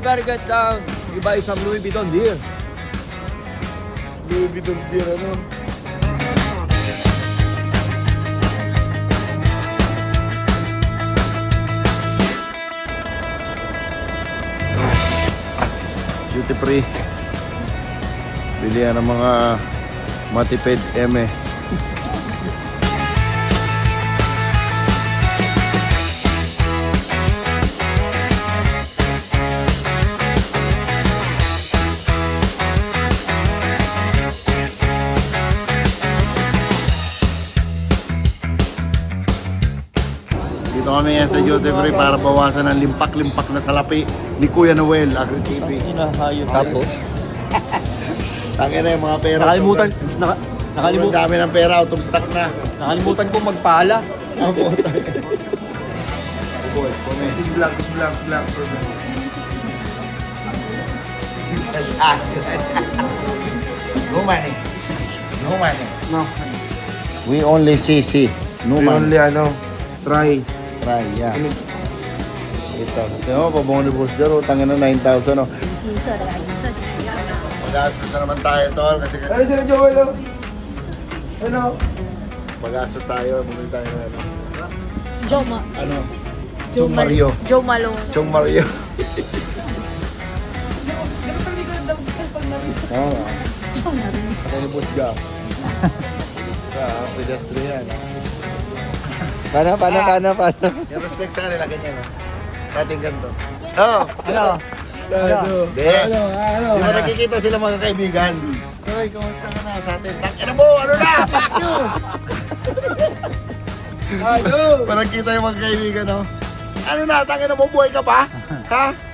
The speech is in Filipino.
prepare get you buy some Louis Vuitton beer. Louis Vuitton beer, ano? Duty free. Bilihan ng mga matipid eme. Dito kami yan sa duty free para bawasan ang limpak-limpak na salapi ni Kuya Noel, Agri TV. Inahayo tapos. Tangin na yung mga pera. Nakalimutan, Sobrang dami ng pera, out of stock na. nakalimutan ko magpala. Ako, Black. No money. No money. No. We only CC. No We money. only try. Try, yeah. Ito. Tingnan mo, pabong ni Booster, tangin na 9,000. Oh. Mag-astos na naman tayo, tol. Kasi Ano sila Joel? Ano? mag-astos tayo. Bumili tayo na ano. Ano? Joe Chong Mario. Joe Malone. Chong Mario. Oo nga. Ako ni Boss Gap. Pedestrian. Paano? Yung respect sa kanila, ganyan. Dating ganito. Oh! Ano? Hindi. Di ba nakikita sila mga kaibigan? Hoy, kamusta ka na sa atin? Tangina mo! Ano na? Action! Parang kita yung mga kaibigan, no? Ano na? Tangina mo, buhay ka pa? Ha?